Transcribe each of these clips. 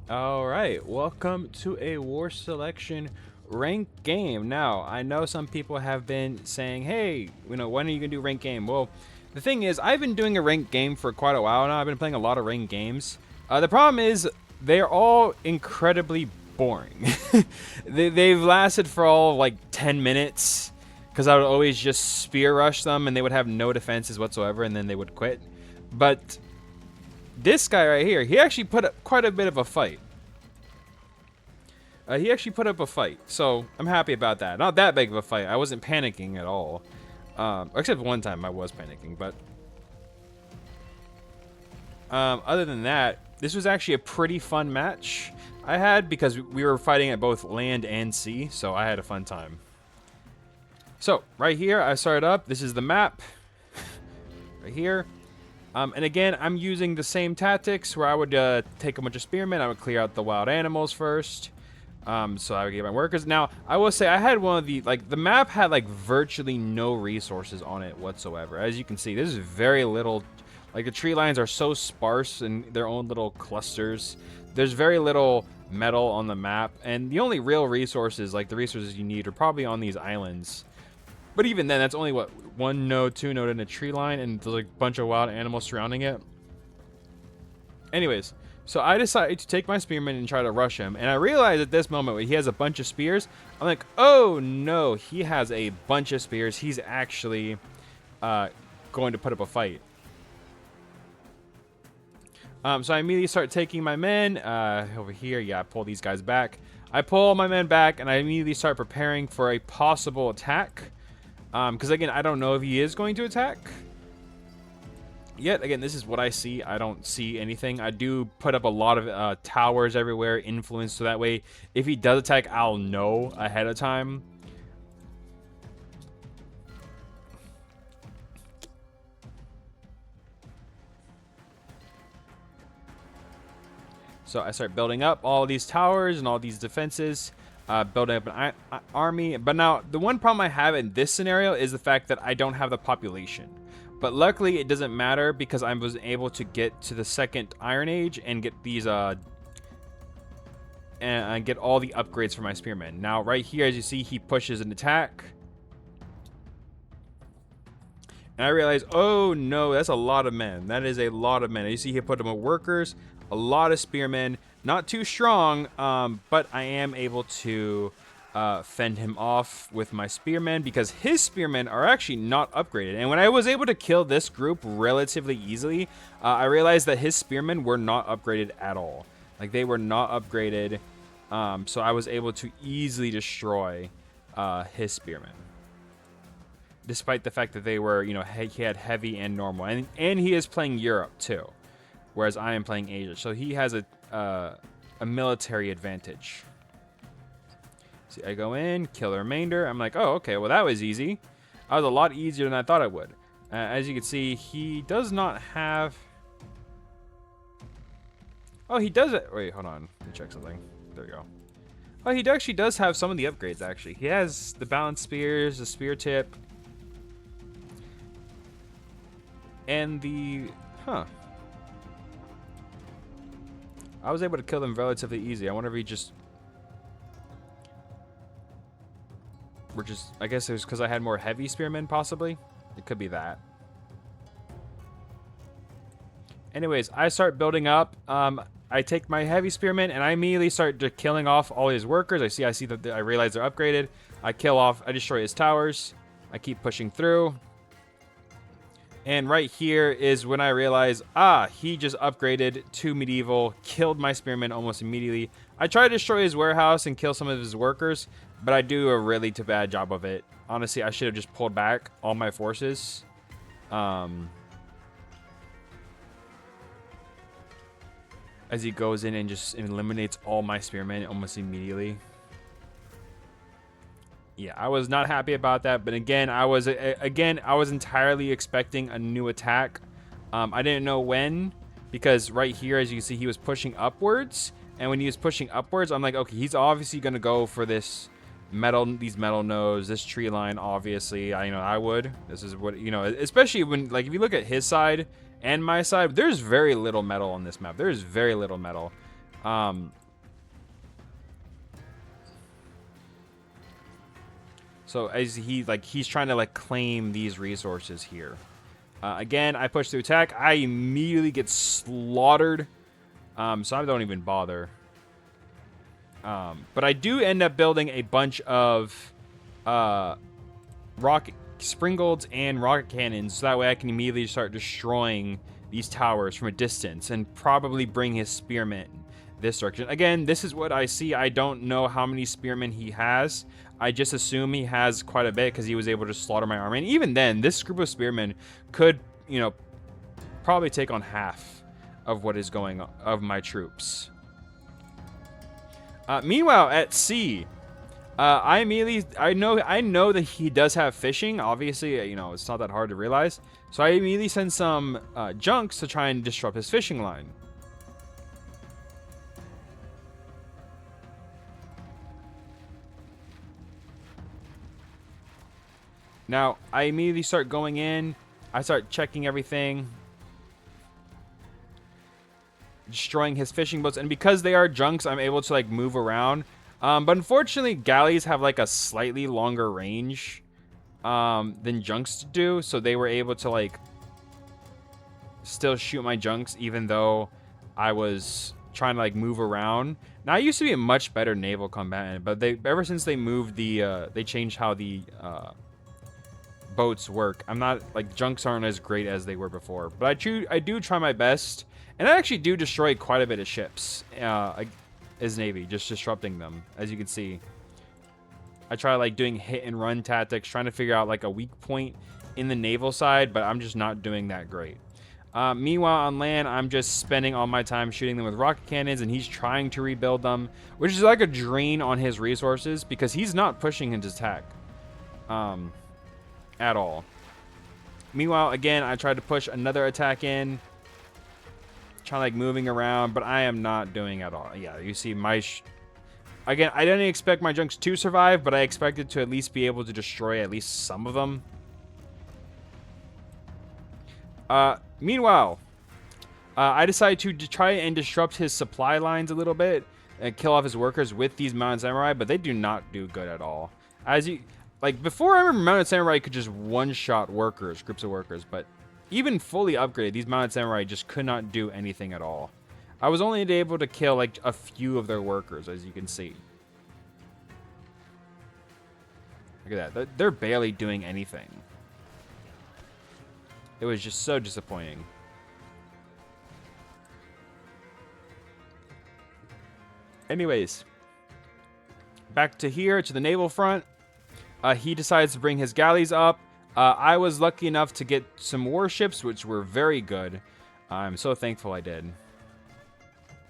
All right, welcome to a War Selection ranked game. Now, I know some people have been saying, hey, when are you going to do ranked game? Well, the thing is, I've been doing a ranked game for quite a while now. I've been playing a lot of ranked games. The problem is, they're all incredibly boring. They've lasted for all like 10 minutes because I would always just spear rush them and they would have no defenses whatsoever and then they would quit. But this guy right here, he actually put up quite a bit of a fight. He actually put up a fight, so I'm happy about that. Not that big of a fight. I wasn't panicking at all. Except one time I was panicking, but other than that, this was actually a pretty fun match I had because we were fighting at both land and sea, so I had a fun time. So, right here, I started up. This is the map. Right here. And again, I'm using the same tactics where I would take a bunch of spearmen. I would clear out the wild animals first. So I would get my workers. Now, I will say I had one of the, like, the map had, like, virtually no resources on it whatsoever. As you can see, there's very little, like, the tree lines are so sparse in their own little clusters. There's very little metal on the map. And the only real resources, like, the resources you need are probably on these islands. But even then, that's only, what, one node, two node in a tree line, and there's like a bunch of wild animals surrounding it. Anyways, so I decided to take my spearman and try to rush him. And I realized at this moment when he has a bunch of spears, I'm like, oh no, he has a bunch of spears. He's actually going to put up a fight. So I immediately start taking my men over here. Yeah, I pull these guys back. I pull my men back, and I immediately start preparing for a possible attack. Because again, I don't know if he is going to attack. Yet again, this is what I see. I don't see anything. I do put up a lot of towers everywhere, influence, so that way if he does attack, I'll know ahead of time. So I start building up all these towers and all these defenses. Building up an army. But now, the one problem I have in this scenario is the fact that I don't have the population. But luckily, it doesn't matter because I was able to get to the second Iron Age and get these, and get all the upgrades for my spearmen. Now, right here, as you see, he pushes an attack. And I realize, oh no, that's a lot of men. That is a lot of men. As you see, he put them with workers, a lot of spearmen. Not too strong, but I am able to fend him off with my spearmen because his spearmen are actually not upgraded. And when I was able to kill this group relatively easily, I realized that his spearmen were not upgraded at all. Like, they were not upgraded, so I was able to easily destroy his spearmen. Despite the fact that they were, he had heavy and normal. And he is playing Europe, too. Whereas I am playing Asia. So he has a military advantage. See, I go in, kill the remainder. I'm like, oh, okay, well, that was easy. That was a lot easier than I thought it would. As you can see, he does not have... Oh, he does it. Wait, hold on. Let me check something. There we go. Oh, he actually does have some of the upgrades, actually. He has the balanced spears, the spear tip, and the... Huh. I was able to kill them relatively easy. I wonder if he just... I guess it was because I had more heavy spearmen, possibly. It could be that. Anyways, I start building up. I take my heavy spearmen, and I immediately start killing off all his workers. I see that I realize they're upgraded. I destroy his towers. I keep pushing through. And right here is when I realize, he just upgraded to medieval, killed my spearmen almost immediately. I try to destroy his warehouse and kill some of his workers, but I do a really too bad job of it. Honestly, I should have just pulled back all my forces. As he goes in and just eliminates all my spearmen almost immediately. Yeah, I was not happy about that, but again, I was entirely expecting a new attack. I didn't know when, because right here, as you can see, he was pushing upwards, and when he was pushing upwards, I'm like, okay, he's obviously gonna go for these metal nodes, this tree line. Obviously, I would. This is what especially when, like, if you look at his side and my side, there's very little metal on this map. There's very little metal. So as he's trying to like claim these resources here. Again, I push through attack. I immediately get slaughtered. So I don't even bother. But I do end up building a bunch of rocket springolds and rocket cannons, so that way I can immediately start destroying these towers from a distance and probably bring his spearmen this direction. Again, this is what I see. I don't know how many spearmen he has. I just assume he has quite a bit because he was able to slaughter my army. And even then, this group of spearmen could, you know, probably take on half of what is going on of my troops. Meanwhile, at sea, I know that he does have fishing. Obviously, you know, it's not that hard to realize. So I immediately send some junks to try and disrupt his fishing line. Now, I immediately start going in. I start checking everything. Destroying his fishing boats. And because they are junks, I'm able to, like, move around. But unfortunately, galleys have, like, a slightly longer range than junks do. So they were able to, like, still shoot my junks, even though I was trying to, like, move around. Now, I used to be a much better naval combatant, but ever since they moved they changed how the boats work. I'm not, like, junks aren't as great as they were before, but I do try my best, and I actually do destroy quite a bit of ships as Navy, just disrupting them. As you can see, I try, like, doing hit and run tactics, trying to figure out, like, a weak point in the naval side, but I'm just not doing that great. Meanwhile, on land, I'm just spending all my time shooting them with rocket cannons, and he's trying to rebuild them, which is like a drain on his resources because he's not pushing his attack at all. Meanwhile, again, I tried to push another attack in, trying, like, moving around, but I am not doing at all. Yeah, you see my again, I didn't expect my junks to survive, but I expected to at least be able to destroy at least some of them. Meanwhile, I decided to try and disrupt his supply lines a little bit and kill off his workers with these Mounted Samurai, but they do not do good at all. As you, like, before, I remember Mounted Samurai could just one-shot workers, groups of workers, but even fully upgraded, these Mounted Samurai just could not do anything at all. I was only able to kill, like, a few of their workers, as you can see. Look at that. They're barely doing anything. It was just so disappointing. Anyways, back to here, to the naval front. He decides to bring his galleys up. I was lucky enough to get some warships, which were very good. I'm so thankful I did.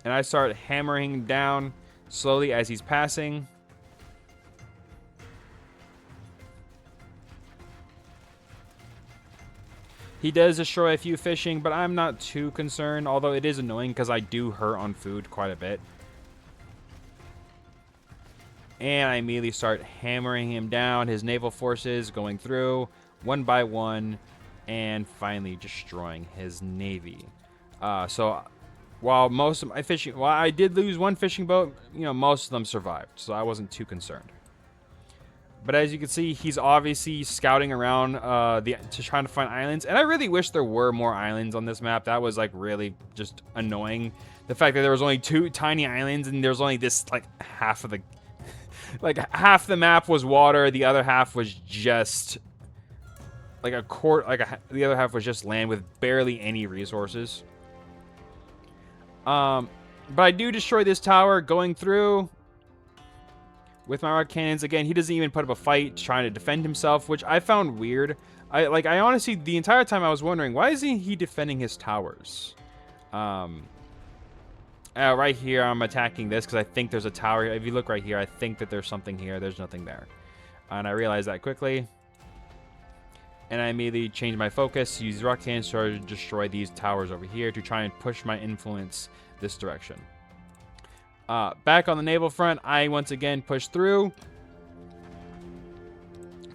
And I start hammering him down slowly as he's passing. He does destroy a few fishing, but I'm not too concerned, although it is annoying because I do hurt on food quite a bit. And I immediately start hammering him down, his naval forces going through one by one, and finally destroying his navy. So while most of my fishing, while I did lose one fishing boat, you know, most of them survived, so I wasn't too concerned. But as you can see, he's obviously scouting around to trying to find islands. And I really wish there were more islands on this map. That was, like, really just annoying. The fact that there was only 2 tiny islands and there's only this, like, half of the... like, half the map was water. The other half was just... like, the other half was just land with barely any resources. But I do destroy this tower going through... with my rocket cannons. Again, he doesn't even put up a fight trying to defend himself, which I found weird. I honestly, the entire time I was wondering, why isn't he defending his towers? Right here, I'm attacking this because I think there's a tower. If you look right here, I think that there's something here. There's nothing there. And I realized that quickly. And I immediately changed my focus, use rocket cannons to destroy these towers over here to try and push my influence this direction. Back on the naval front, I once again push through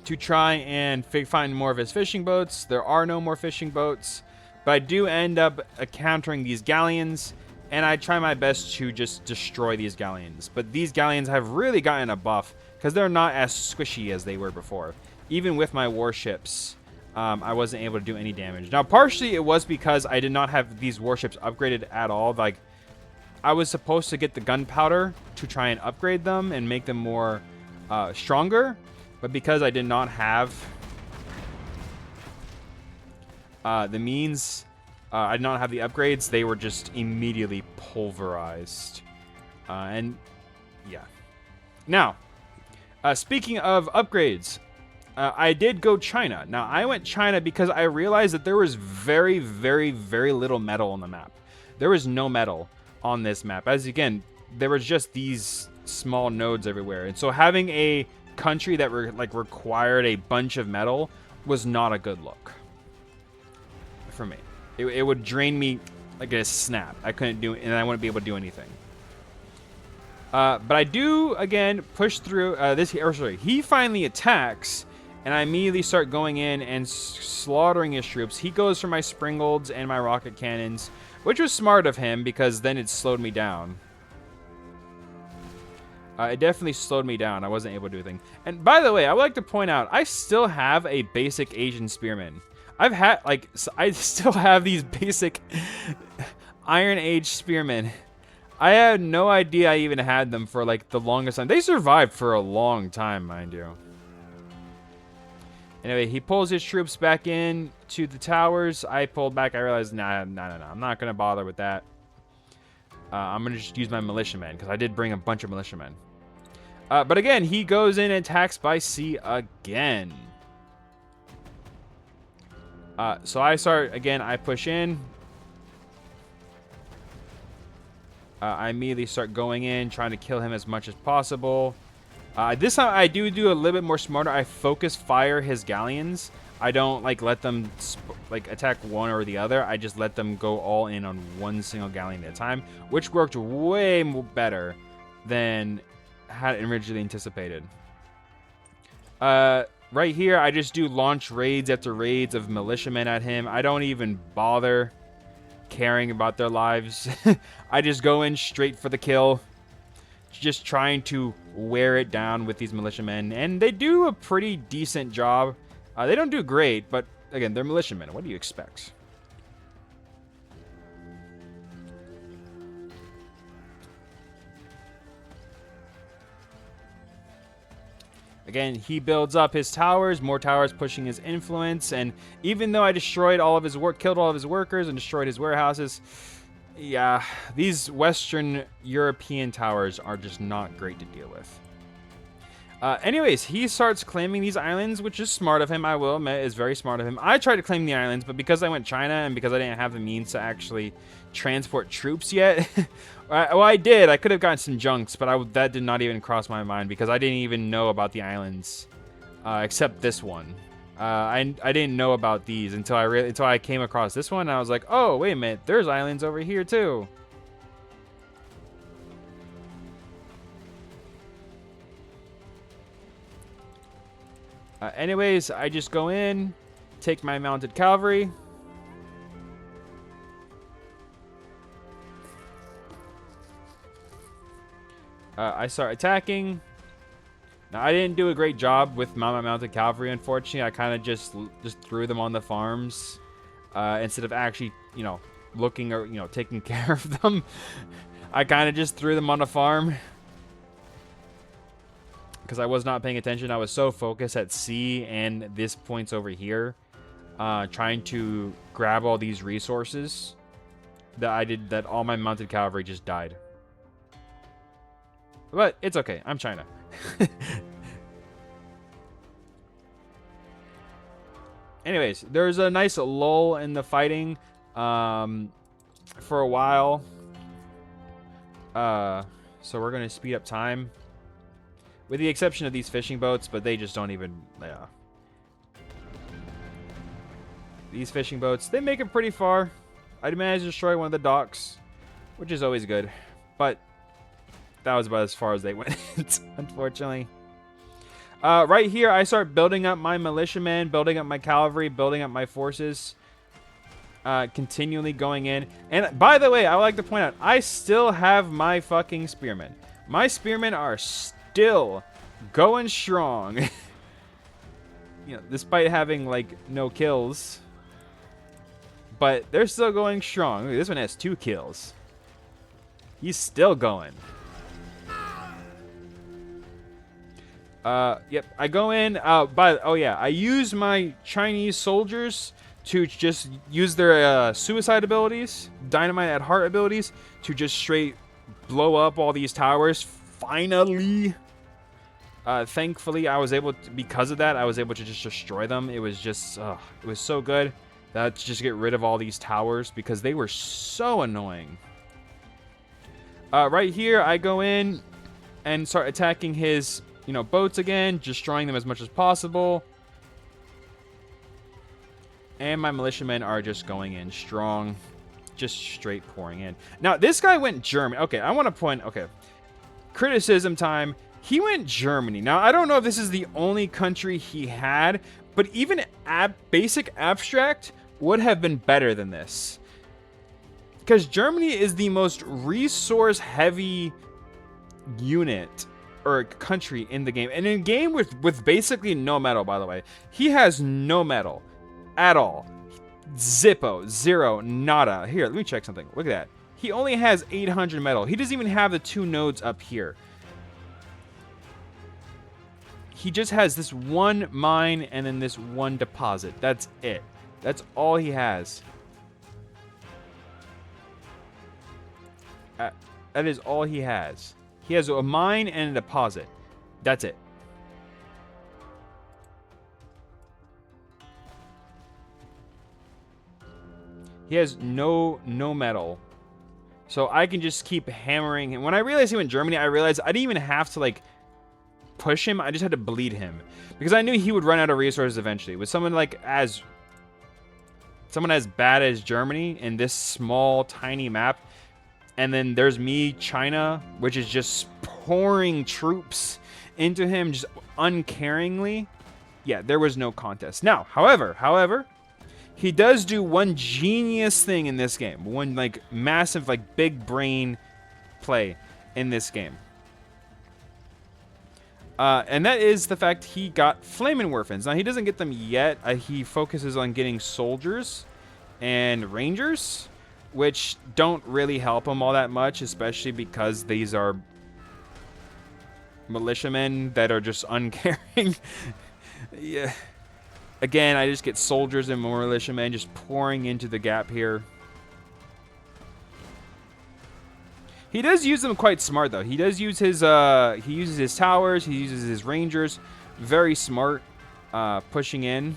to try and find more of his fishing boats. There are no more fishing boats, but I do end up encountering these galleons, and I try my best to just destroy these galleons. But these galleons have really gotten a buff because they're not as squishy as they were before. Even with my warships, I wasn't able to do any damage. Now, partially it was because I did not have these warships upgraded at all. Like, I was supposed to get the gunpowder to try and upgrade them and make them more stronger, but because I did not have the means, I did not have the upgrades, they were just immediately pulverized. And yeah. Now, speaking of upgrades, I did go China. Now, I went China because I realized that there was very, very, very little metal on the map. There was no metal on this map. As again, there was just these small nodes everywhere. And so having a country that required a bunch of metal was not a good look for me. It would drain me like a snap. I couldn't do it, and I wouldn't be able to do anything. But I do, again, push through he finally attacks, and I immediately start going in and slaughtering his troops. He goes for my springolds and my rocket cannons, which was smart of him because then it slowed me down. It definitely slowed me down. I wasn't able to do anything. And by the way, I would like to point out, I still have a basic Asian spearman. I still have these basic Iron Age spearmen. I had no idea I even had them for like the longest time. They survived for a long time, mind you. Anyway, he pulls his troops back in to the towers. I pulled back. I realized, nah, I'm not going to bother with that. I'm going to just use my militiamen because I did bring a bunch of militiamen. But again, he goes in and attacks by sea again. So I start, again, I push in. I immediately start going in, trying to kill him as much as possible. This time I do a little bit more smarter. I focus fire his galleons. I don't let them attack one or the other. I just let them go all in on one single galleon at a time, which worked way better than had originally anticipated. Right here, I just do launch raids after raids of militiamen at him. I don't even bother caring about their lives. I just go in straight for the kill, just trying to wear it down with these militiamen, and they do a pretty decent job. They don't do great, but again, they're militiamen. What do you expect? Again, he builds up his towers, more towers pushing his influence, and even though I destroyed all of his killed all of his workers and destroyed his warehouses, yeah, these Western European towers are just not great to deal with. Anyways, he starts claiming these islands, which is smart of him, I will admit, is very smart of him. I tried to claim the islands, but because I went China and because I didn't have the means to actually transport troops yet, well, I did. I could have gotten some junks, but that did not even cross my mind because I didn't even know about the islands, except this one. I didn't know about these until I came across this one, and I was like, oh, wait a minute, there's islands over here too. Anyways, I just go in, take my mounted cavalry. I start attacking. Now, I didn't do a great job with my mounted cavalry, unfortunately. I kind of just threw them on the farms instead of actually, looking or, taking care of them. I kind of just threw them on a farm because I was not paying attention. I was so focused at sea and this points over here, trying to grab all these resources that all my mounted cavalry just died. But it's okay. I'm China. Anyways, there's a nice lull in the fighting for a while. So we're going to speed up time. With the exception of these fishing boats, but they just don't even... Yeah. These fishing boats, they make it pretty far. I managed to destroy one of the docks, which is always good. But that was about as far as they went, unfortunately. Right here, I start building up my militiamen, building up my cavalry, building up my forces. continually going in. And by the way, I would like to point out, I still have my fucking spearmen. My spearmen are still going strong. You know, despite having like no kills, but they're still going strong. Look, this one has 2 kills. He's still going. Yep, I go in, oh yeah, I use my Chinese soldiers to just use their suicide abilities, dynamite at heart abilities, to just straight blow up all these towers. Finally, thankfully, I was able to, because of that, I was able to just destroy them. It was just, it was so good that to just get rid of all these towers because they were so annoying. Right here, I go in and start attacking his, you know, boats again, destroying them as much as possible. And my militiamen are just going in strong, just straight pouring in. Now, this guy went German. Okay, I want to point, okay, criticism time. He went Germany. Now, I don't know if this is the only country he had, but even basic abstract would have been better than this. Because Germany is the most resource-heavy unit or country in the game. And in a game with basically no metal, by the way. He has no metal at all. Zippo, zero, nada. Here, let me check something. Look at that. He only has 800 metal. He doesn't even have the 2 nodes up here. He just has this 1 mine and then this 1 deposit. That's it. That's all he has. That is all he has. He has a mine and a deposit. That's it. He has no metal. So I can just keep hammering him. When I realized he went Germany, I realized I didn't even have to like push him. I just had to bleed him. Because I knew he would run out of resources eventually. With someone like as bad as Germany in this small, tiny map, and then there's me, China, which is just pouring troops into him just uncaringly. Yeah, there was no contest. Now, however, he does do one genius thing in this game. One like massive, like big brain play in this game. And that is the fact he got Flammenwerfens. Now, he doesn't get them yet. He focuses on getting soldiers and rangers, which don't really help him all that much, especially because these are militiamen that are just uncaring. Yeah. Again, I just get soldiers and more militiamen just pouring into the gap here. He does use them quite smart, though. He does use his, he uses his towers, he uses his rangers. Very smart, pushing in.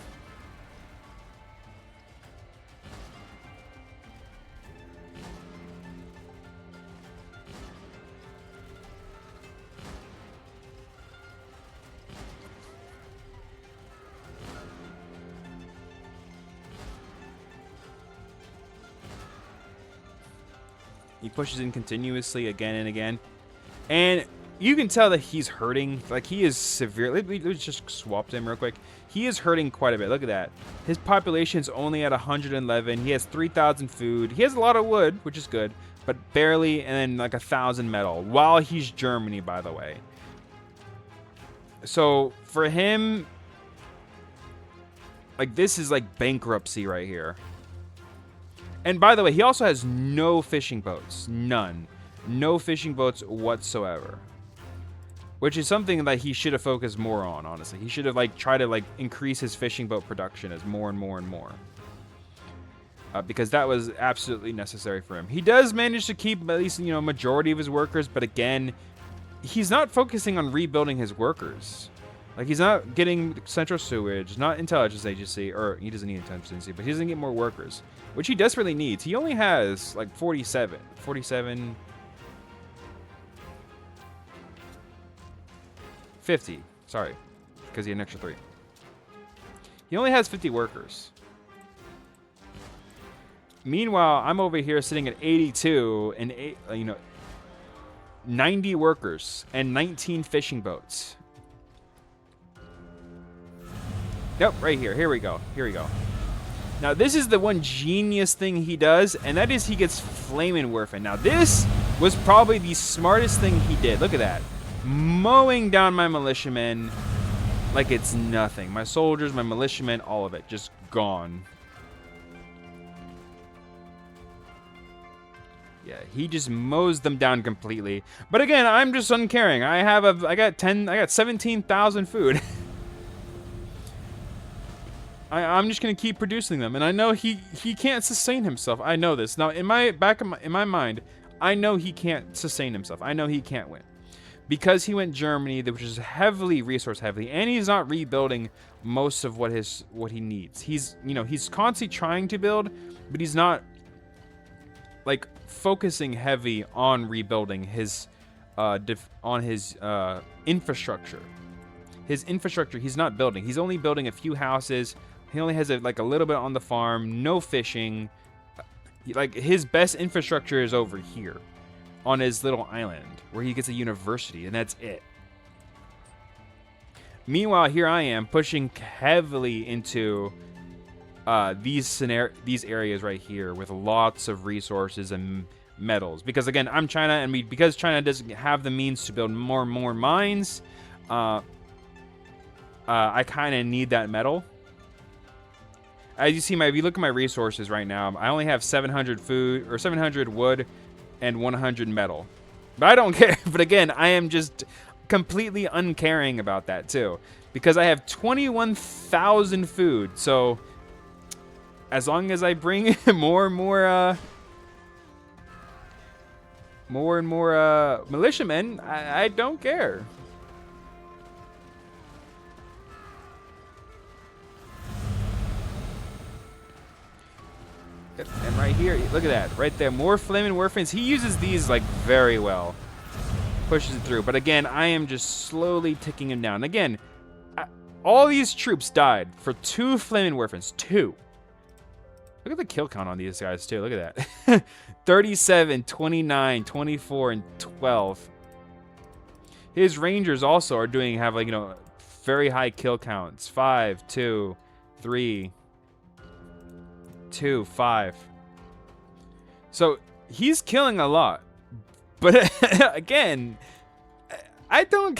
He pushes in continuously again and again. And you can tell that he's hurting. Like, he is severely... Let's just swap him real quick. He is hurting quite a bit. Look at that. His population's only at 111. He has 3,000 food. He has a lot of wood, which is good. But barely, and then like 1,000 metal. While he's Germany, by the way. So, for him... Like, this is like bankruptcy right here. And by the way, he also has no fishing boats. None. No fishing boats whatsoever. Which is something that he should have focused more on, honestly. He should have like tried to like increase his fishing boat production as more and more and more. Because that was absolutely necessary for him. He does manage to keep at least, you know, majority of his workers, but again, he's not focusing on rebuilding his workers. Like, he's not getting central sewage, not intelligence agency, or he doesn't need intelligence agency, but he doesn't get more workers, which he desperately needs. He only has, like, 47. 50. Sorry, because he had an extra 3. He only has 50 workers. Meanwhile, I'm over here sitting at 82 and, 90 workers and 19 fishing boats. Yep, right here. Here we go. Now, this is the one genius thing he does, and that is he gets Flamin' Werfen. Now, this was probably the smartest thing he did. Look at that. Mowing down my militiamen like it's nothing. My soldiers, my militiamen, all of it. Just gone. Yeah, he just mows them down completely. But again, I'm just uncaring. I got 17,000 food. I'm just gonna keep producing them, and I know he can't sustain himself. I know this. Now, in my mind, I know he can't sustain himself. I know he can't win. Because he went Germany, which is heavily resource heavy, and he's not rebuilding most of what he needs. He's constantly trying to build, but he's not like focusing heavy on rebuilding his infrastructure. His infrastructure he's not building. He's only building a few houses. He only has like a little bit on the farm, no fishing. Like his best infrastructure is over here on his little island where he gets a university, and that's it. Meanwhile, here I am pushing heavily into these areas right here with lots of resources and metals. Because again, I'm China, and because China doesn't have the means to build more and more mines, I kind of need that metal. As you see, if you look at my resources right now, I only have 700 food or 700 wood and 100 metal. But I don't care. But again, I am just completely uncaring about that too, because I have 21,000 food. So as long as I bring more and more militiamen, I don't care. And right here, look at that, right there, more Flamin' Werfens. He uses these like very well, pushes it through. But again, I am just slowly ticking him down. Again, all these troops died for 2 Flamin' Werfens. 2. Look at the kill count on these guys too. Look at that. 37, 29, 24, and 12. His Rangers also are have like, very high kill counts. 5, 2, 3, 2, 5. So he's killing a lot. But again, I don't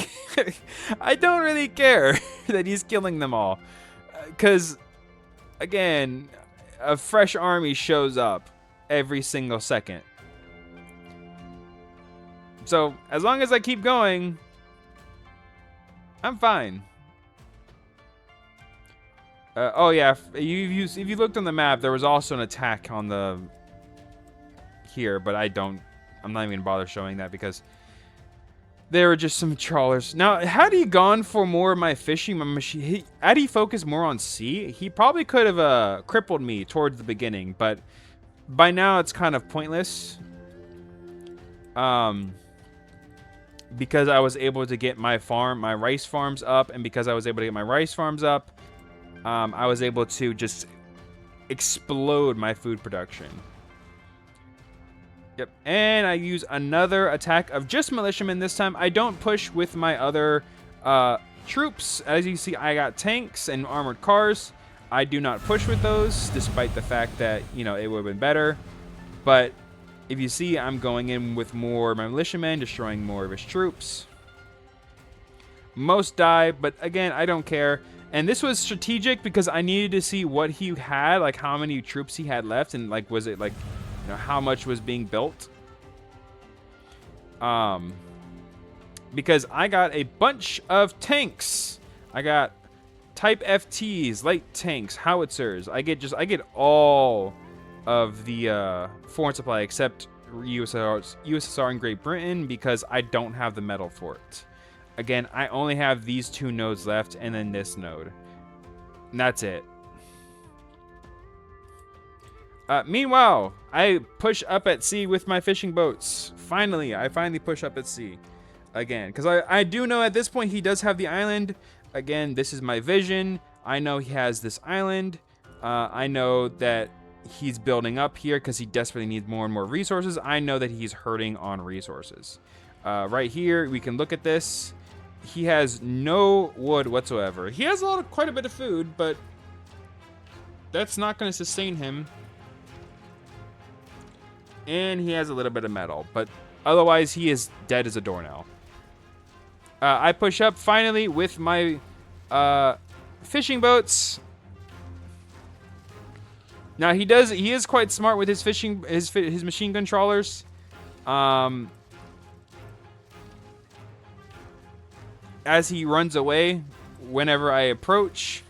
really care that he's killing them all. Because again, a fresh army shows up every single second. So as long as I keep going, I'm fine. Oh yeah, if you looked on the map, there was also an attack on the here, but I'm not even gonna bother showing that because there were just some trawlers. Now, had he gone for more of my fishing, had he focused more on sea, he probably could have crippled me towards the beginning, but by now it's kind of pointless. Because I was able to get my rice farms up, and because I was able to get my rice farms up, I was able to just explode my food production. Yep, and I use another attack of just militiamen this time. I don't push with my other troops. As you see, I got tanks and armored cars. I do not push with those, despite the fact that, it would have been better. But if you see, I'm going in with more of my militiamen, destroying more of his troops. Most die, but again, I don't care. And this was strategic because I needed to see what he had, like how many troops he had left, and like was it like, how much was being built. Because I got a bunch of tanks. I got Type FTs, light tanks, howitzers. I get all of the foreign supply except USSR and Great Britain because I don't have the metal for it. Again, I only have these 2 nodes left and then this node. And that's it. Meanwhile, I push up at sea with my fishing boats. I finally push up at sea. Again, because I do know at this point he does have the island. Again, this is my vision. I know he has this island. I know that he's building up here because he desperately needs more and more resources. I know that he's hurting on resources. Right here, we can look at this. He has no wood whatsoever. He has quite a bit of food, but That's not going to sustain him. And he has a little bit of metal, but otherwise he is dead as a doornail. I push up finally with my fishing boats. Now he is quite smart with his his machine gun trawlers. As he runs away whenever I approach.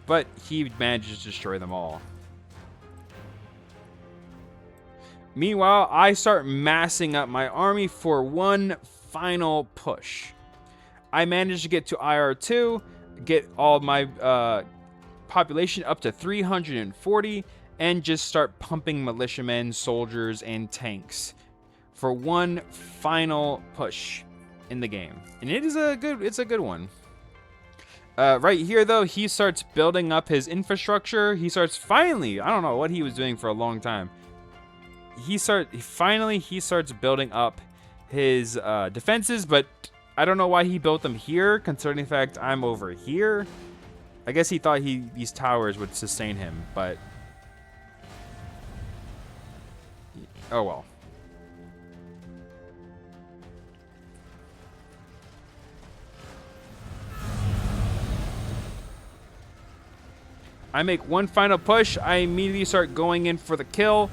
But he manages to destroy them all. Meanwhile, I start massing up my army for one final push. I manage to get to IR2, get all my population up to 340, and just start pumping militiamen, soldiers, and tanks for one final push in the game. And it's a good one. Right here, though, he starts building up his infrastructure. He starts finally, I don't know what he was doing for a long time. He starts building up his defenses, but I don't know why he built them here, considering the fact I'm over here. I guess he thought these towers would sustain him, but oh well. I make one final push. I immediately start going in for the kill,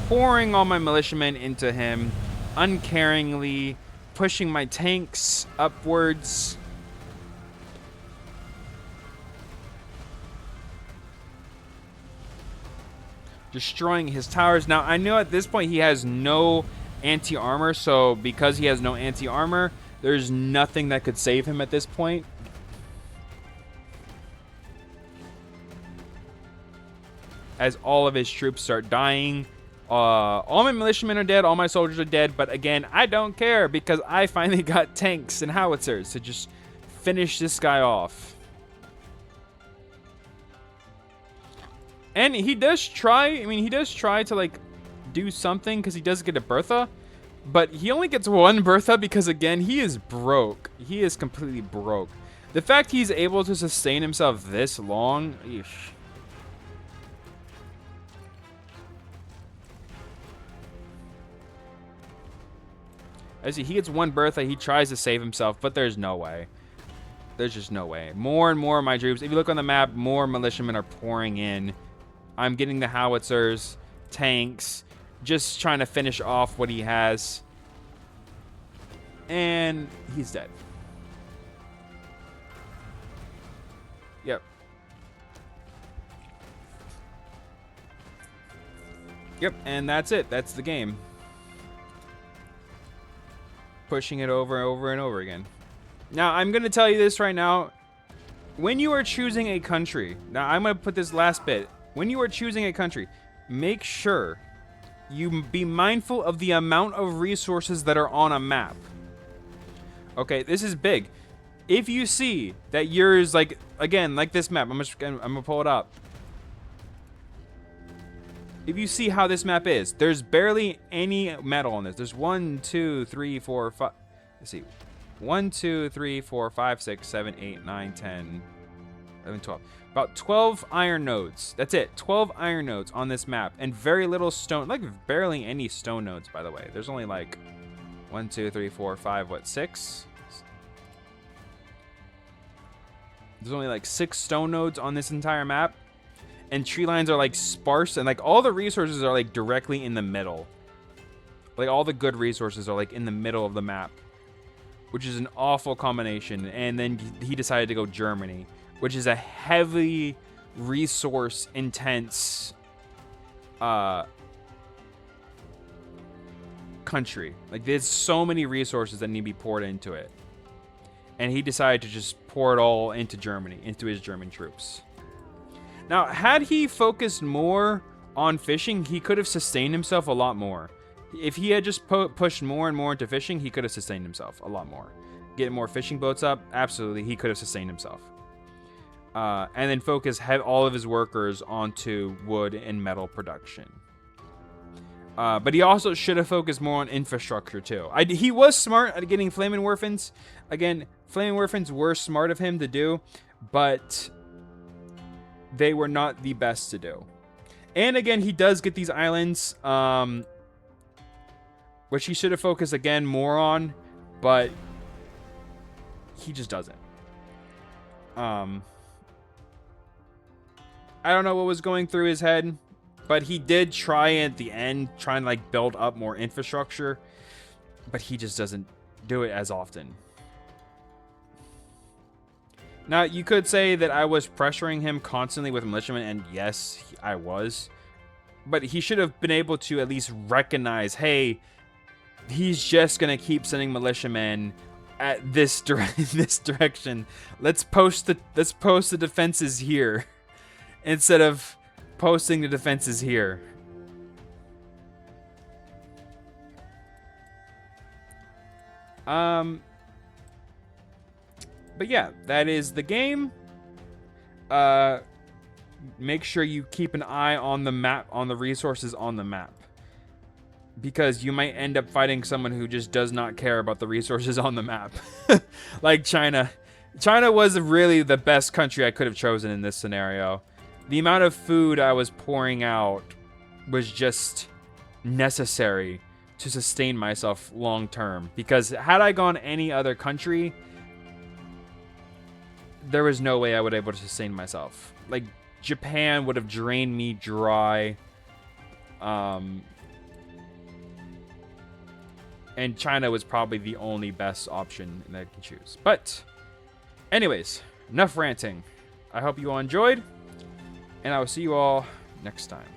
pouring all my militiamen into him, uncaringly pushing my tanks upwards. Destroying his towers. Now, I know at this point he has no anti-armor, so because he has no anti-armor, there's nothing that could save him at this point. As all of his troops start dying. All my militiamen are dead, all my soldiers are dead, but again, I don't care because I finally got tanks and howitzers to just finish this guy off. And he does try, to like do something because he does get a Bertha, but he only gets one Bertha because again, he is broke. He is completely broke. The fact he's able to sustain himself this long, eesh. As he gets one Bertha, he tries to save himself, but there's no way. There's just no way. More and more of my troops, if you look on the map, more militiamen are pouring in. I'm getting the howitzers, tanks, just trying to finish off what he has. And he's dead. Yep. Yep, and that's it. That's the game. Pushing it over and over and over again. Now, I'm going to tell you this right now. When you are choosing a country, now I'm going to put this last bit. When you are choosing a country, make sure you be mindful of the amount of resources that are on a map. Okay, this is big. If you see that yours, like, again, like this map, I'm going to pull it up. If you see how this map is, there's barely any metal on this. There's 1, 2, 3, 4, 5. Let's see. 1, 2, 3, 4, 5, 6, 7, 8, 9, 10, 11, 12. About 12 iron nodes. That's it. 12 iron nodes on this map. And very little stone. Like, barely any stone nodes, by the way. There's only like 1, 2, 3, 4, 5, what, 6? There's only like 6 stone nodes on this entire map. And tree lines are like sparse, and like all the resources are like directly in the middle. Like all the good resources are like in the middle of the map, which is an awful combination. And then he decided to go Germany, which is a heavily resource intense country. Like there's so many resources that need to be poured into it. And he decided to just pour it all into Germany, into his German troops. Now, had he focused more on fishing, he could have sustained himself a lot more. If he had just pushed more and more into fishing, he could have sustained himself a lot more. Get more fishing boats up, absolutely, he could have sustained himself. And then focus all of his workers onto wood and metal production. But he also should have focused more on infrastructure, too. He was smart at getting Flammenwerfens. Again, Flammenwerfens were smart of him to do. but they were not the best to do. And again, he does get these islands, which he should have focused again more on, but he just doesn't. I don't know what was going through his head, but he did try at the end, trying to like build up more infrastructure, but he just doesn't do it as often. Now, you could say that I was pressuring him constantly with militiamen, and yes, I was. But he should have been able to at least recognize, hey, he's just going to keep sending militiamen at this direction. Let's post the defenses here instead of posting the defenses here. But yeah, that is the game. Make sure you keep an eye on the map, on the resources on the map, because you might end up fighting someone who just does not care about the resources on the map. Like China. China was really the best country I could have chosen in this scenario. The amount of food I was pouring out was just necessary to sustain myself long term, because had I gone any other country, there was no way I would be able to sustain myself. Like, Japan would have drained me dry. And China was probably the only best option that I can choose. But, anyways, enough ranting. I hope you all enjoyed, and I will see you all next time.